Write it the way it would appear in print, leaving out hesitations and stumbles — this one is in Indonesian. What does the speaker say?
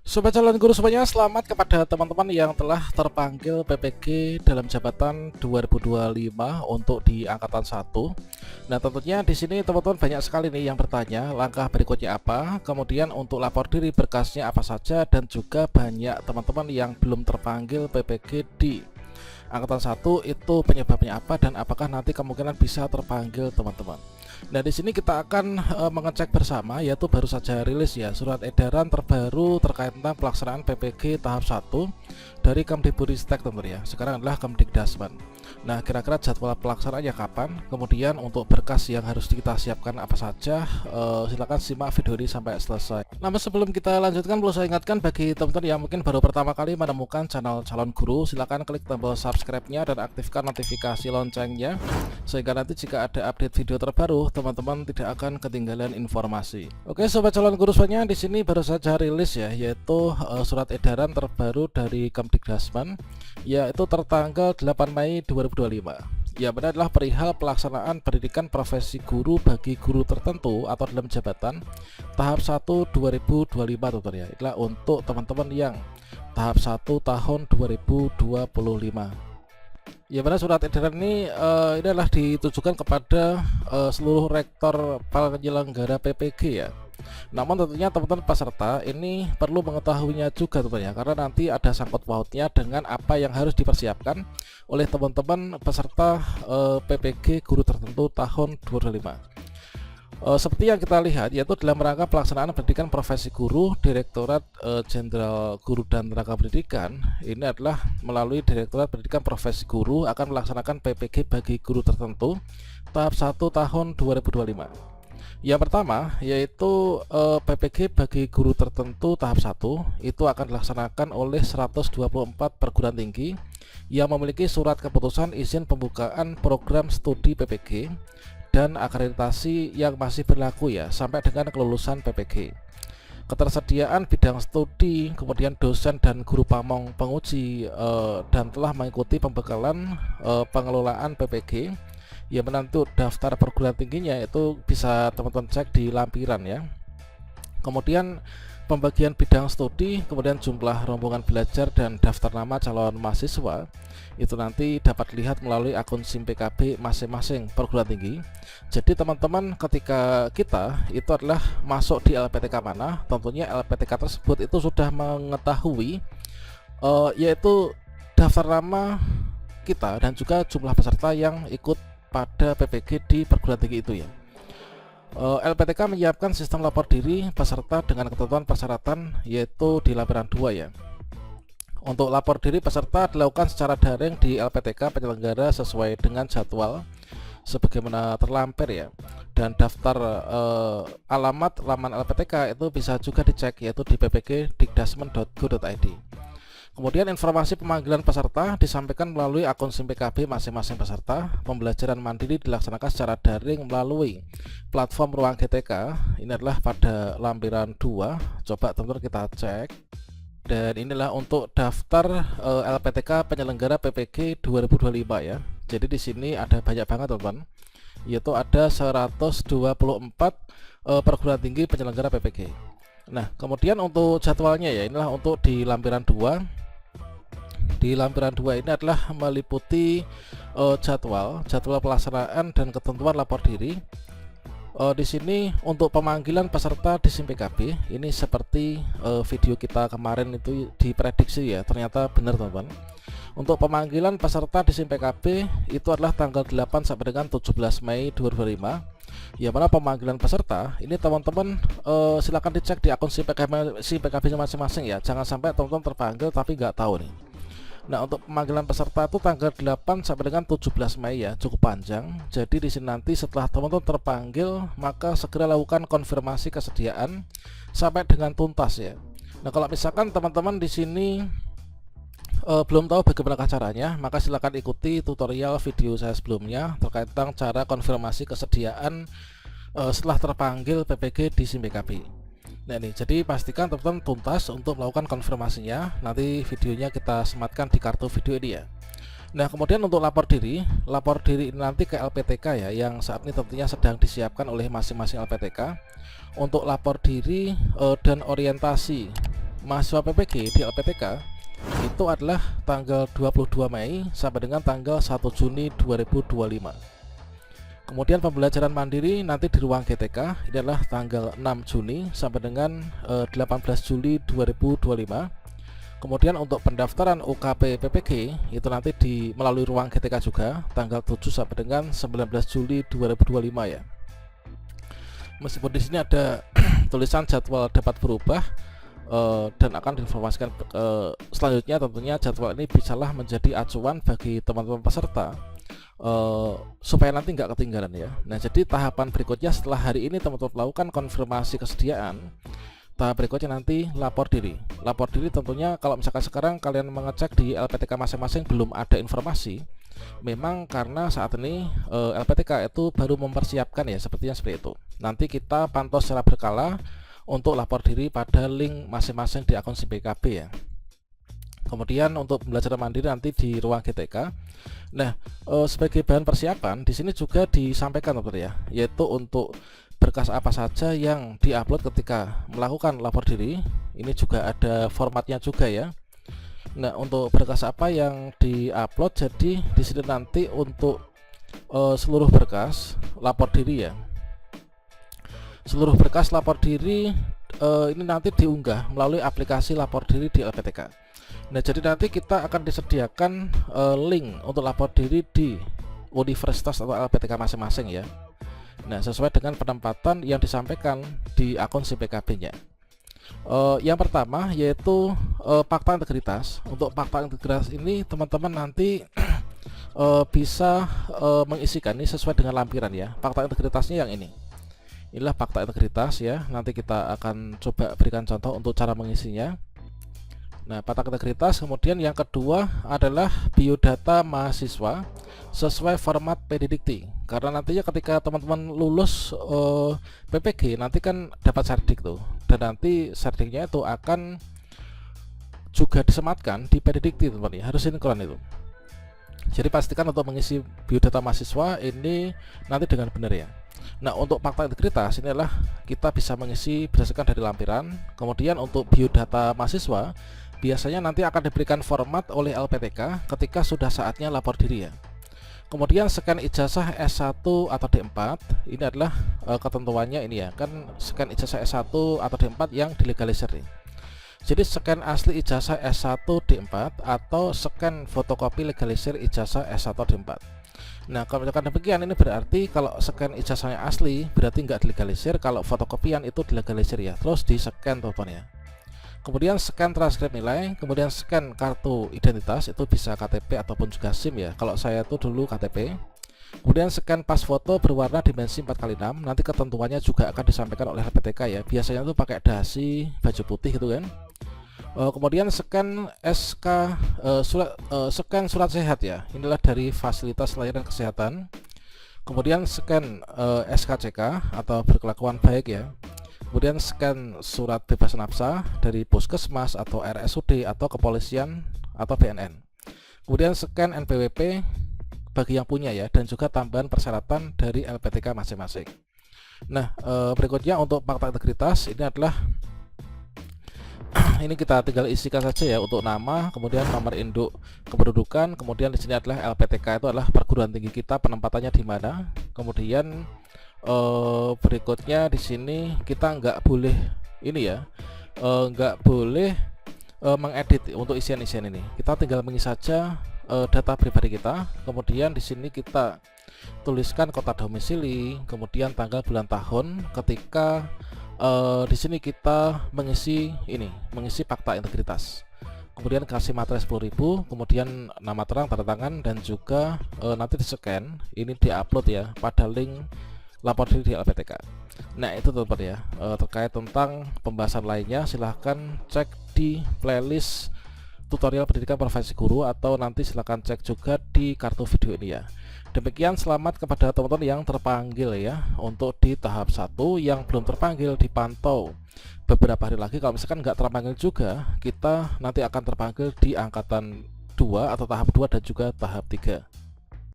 Sobat calon guru semuanya, selamat kepada teman-teman yang telah terpanggil PPG dalam jabatan 2025 untuk di angkatan 1. Nah, tentunya di sini teman-teman banyak sekali nih yang bertanya, langkah berikutnya apa? Kemudian untuk lapor diri berkasnya apa saja, dan juga banyak teman-teman yang belum terpanggil PPG di angkatan 1 itu penyebabnya apa dan apakah nanti kemungkinan bisa terpanggil teman-teman. Nah, di sini kita akan mengecek bersama, yaitu baru saja rilis ya surat edaran terbaru terkait tentang pelaksanaan PPG tahap 1 dari Kemdikbudristek tentunya. Sekarang adalah Kemdikdasmen. Nah, kira-kira jadwal pelaksanaannya kapan? Kemudian untuk berkas yang harus kita siapkan apa saja? Silakan simak video ini sampai selesai. Namun sebelum kita lanjutkan, perlu saya ingatkan bagi teman-teman yang mungkin baru pertama kali menemukan channel calon guru, silakan klik tombol subscribe-nya dan aktifkan notifikasi loncengnya sehingga nanti jika ada update video terbaru teman-teman tidak akan ketinggalan informasi. Oke sobat calon guru semuanya, di sini baru saja rilis ya, yaitu surat edaran terbaru dari Kemdikdasmen, yaitu tertanggal 8 Mei 2025. Ya, benar adalah perihal pelaksanaan pendidikan profesi guru bagi guru tertentu atau dalam jabatan tahap 1 2025 tutorial. Itulah untuk teman-teman yang tahap 1 tahun 2025. Ya, benar surat edaran ini adalah ditujukan kepada seluruh rektor penyelenggara PPG ya. Namun tentunya teman-teman peserta ini perlu mengetahuinya juga tentunya, karena nanti ada sangkut pautnya dengan apa yang harus dipersiapkan oleh teman-teman peserta PPG guru tertentu tahun 2025. Seperti yang kita lihat, yaitu dalam rangka pelaksanaan pendidikan profesi guru, Direktorat Jenderal Guru dan Tenaga Pendidikan ini adalah melalui Direktorat Pendidikan Profesi Guru akan melaksanakan PPG bagi guru tertentu tahap 1 tahun 2025. Yang pertama yaitu PPG bagi guru tertentu tahap 1 itu akan dilaksanakan oleh 124 perguruan tinggi yang memiliki surat keputusan izin pembukaan program studi PPG dan akreditasi yang masih berlaku ya sampai dengan kelulusan PPG. Ketersediaan bidang studi, kemudian dosen dan guru pamong penguji dan telah mengikuti pembekalan pengelolaan PPG. Ya, menentu daftar perguruan tingginya itu bisa teman-teman cek di lampiran ya. Kemudian pembagian bidang studi, kemudian jumlah rombongan belajar dan daftar nama calon mahasiswa itu nanti dapat dilihat melalui akun SIM PKB masing-masing perguruan tinggi. Jadi teman-teman ketika kita itu adalah masuk di LPTK mana, tentunya LPTK tersebut itu sudah mengetahui yaitu daftar nama kita dan juga jumlah peserta yang ikut pada PPG di perguruan tinggi itu ya. LPTK menyiapkan sistem lapor diri peserta dengan ketentuan persyaratan yaitu di lampiran 2 ya. Untuk lapor diri peserta dilakukan secara daring di LPTK penyelenggara sesuai dengan jadwal sebagaimana terlampir ya. Dan daftar alamat laman LPTK itu bisa juga dicek yaitu di ppg.dikdasmen.go.id. Kemudian informasi pemanggilan peserta disampaikan melalui akun SIM PKB masing-masing peserta. Pembelajaran mandiri dilaksanakan secara daring melalui platform Ruang GTK. Ini adalah pada lampiran 2. Coba teman-teman kita cek. Dan inilah untuk daftar LPTK penyelenggara PPG 2025 ya. Jadi di sini ada banyak banget teman-teman. Yaitu ada 124 perguruan tinggi penyelenggara PPG. Nah, kemudian untuk jadwalnya ya, inilah untuk di lampiran 2. Di lampiran 2 ini adalah meliputi jadwal pelaksanaan dan ketentuan lapor diri. Di sini untuk pemanggilan peserta di SIM PKB ini seperti video kita kemarin itu diprediksi ya, ternyata benar teman-teman. Untuk pemanggilan peserta di SIM PKB itu adalah tanggal 8 sampai dengan 17 Mei 2025. Ya, mana pemanggilan peserta ini teman-teman silakan dicek di akun SIM PKB masing-masing ya. Jangan sampai teman-teman terpanggil tapi nggak tahu nih. Nah, untuk pemanggilan peserta itu tanggal 8 sampai dengan 17 Mei ya, cukup panjang. Jadi di sini nanti setelah teman-teman terpanggil, maka segera lakukan konfirmasi kesediaan sampai dengan tuntas ya. Nah, kalau misalkan teman-teman di sini belum tahu bagaimana caranya, maka silakan ikuti tutorial video saya sebelumnya terkait tentang cara konfirmasi kesediaan setelah terpanggil PPG di SIM PKB. Nah ini, jadi pastikan teman-teman tuntas untuk melakukan konfirmasinya. Nanti videonya kita sematkan di kartu video ini ya. Nah, kemudian untuk lapor diri ini nanti ke LPTK ya, yang saat ini tentunya sedang disiapkan oleh masing-masing LPTK untuk lapor diri dan orientasi mahasiswa PPG di LPTK itu adalah tanggal 22 Mei sampai dengan tanggal 1 Juni 2025. Kemudian pembelajaran mandiri nanti di ruang GTK ini adalah tanggal 6 Juni sampai dengan 18 Juli 2025. Kemudian untuk pendaftaran UKP PPG itu nanti melalui ruang GTK juga tanggal 7 sampai dengan 19 Juli 2025 ya. Meskipun di sini ada tulisan jadwal dapat berubah dan akan diinformasikan selanjutnya, tentunya jadwal ini bisalah menjadi acuan bagi teman-teman peserta supaya nanti nggak ketinggalan ya. Nah, jadi tahapan berikutnya setelah hari ini teman-teman melakukan konfirmasi kesediaan, tahap berikutnya nanti lapor diri. Lapor diri tentunya kalau misalkan sekarang kalian mengecek di LPTK masing-masing belum ada informasi, memang karena saat ini LPTK itu baru mempersiapkan ya, sepertinya seperti itu. Nanti kita pantau secara berkala untuk lapor diri pada link masing-masing di akun SIMPKB ya. Kemudian untuk pembelajaran mandiri nanti di ruang GTK. Nah, sebagai bahan persiapan di sini juga disampaikan teman-teman ya, yaitu untuk berkas apa saja yang diupload ketika melakukan lapor diri. Ini juga ada formatnya juga ya. Nah, untuk berkas apa yang diupload, jadi di sini nanti untuk seluruh berkas lapor diri ya. Seluruh berkas lapor diri ini nanti diunggah melalui aplikasi lapor diri di LPTK. Nah, jadi nanti kita akan disediakan link untuk lapor diri di universitas atau LPTK masing-masing ya. Nah, sesuai dengan penempatan yang disampaikan di akun SIMPKB-nya. Yang pertama yaitu fakta integritas. Untuk fakta integritas ini teman-teman nanti bisa mengisikan ini sesuai dengan lampiran ya. Fakta integritasnya yang ini. Inilah fakta integritas ya. Nanti kita akan coba berikan contoh untuk cara mengisinya. Nah, fakta integritas. Kemudian yang kedua adalah biodata mahasiswa sesuai format PDDikti. Karena nantinya ketika teman-teman lulus PPG nanti kan dapat serdik tuh, dan nanti serdiknya itu akan juga disematkan di PDDikti teman-teman ya, harus sinkron itu. Jadi pastikan untuk mengisi biodata mahasiswa ini nanti dengan benar ya. Nah, untuk fakta integritas ini adalah kita bisa mengisi berdasarkan dari lampiran. Kemudian untuk biodata mahasiswa biasanya nanti akan diberikan format oleh LPTK ketika sudah saatnya lapor diri ya. Kemudian scan ijazah S1 atau D4, ini adalah ketentuannya ini ya, kan scan ijazah S1 atau D4 yang dilegalisir nih. Jadi scan asli ijazah S1 D4 atau scan fotokopi legalisir ijazah S1 D4. Nah, kalau misalkan demikian ini berarti kalau scan ijazahnya asli berarti nggak dilegalisir, kalau fotokopian itu dilegalisir ya, terus di scan telepon ya. Kemudian scan transkrip nilai, kemudian scan kartu identitas, itu bisa KTP ataupun juga SIM ya. Kalau saya itu dulu KTP. Kemudian scan pas foto berwarna dimensi 4x6. Nanti ketentuannya juga akan disampaikan oleh LPTK ya. Biasanya itu pakai dasi baju putih gitu kan. Kemudian scan scan surat sehat ya. Inilah dari fasilitas layanan kesehatan. Kemudian scan SKCK atau berkelakuan baik ya. Kemudian scan surat bebas nafsa dari puskesmas atau RSUD atau kepolisian atau BNN. Kemudian scan NPWP bagi yang punya ya, dan juga tambahan persyaratan dari LPTK masing-masing. Nah, berikutnya untuk fakta integritas ini adalah ini kita tinggal isikan saja ya, untuk nama, kemudian nomor induk kependudukan, kemudian di sini adalah LPTK itu adalah perguruan tinggi kita, penempatannya di mana. Kemudian berikutnya di sini kita nggak boleh ini ya, nggak boleh mengedit untuk isian-isian ini. Kita tinggal mengisi saja data pribadi kita. Kemudian di sini kita tuliskan kota domisili, kemudian tanggal bulan tahun. Ketika di sini kita mengisi fakta integritas. Kemudian kasih materai 10.000, kemudian nama terang, tanda tangan, dan juga nanti di scan, ini diupload ya pada link lapor diri di LPTK. Nah, itu teman-teman ya, terkait tentang pembahasan lainnya silahkan cek di playlist tutorial pendidikan profesi guru, atau nanti silahkan cek juga di kartu video ini ya. Demikian, selamat kepada teman-teman yang terpanggil ya untuk di tahap 1. Yang belum terpanggil dipantau beberapa hari lagi. Kalau misalkan nggak terpanggil juga, kita nanti akan terpanggil di angkatan 2 atau tahap 2 dan juga tahap 3.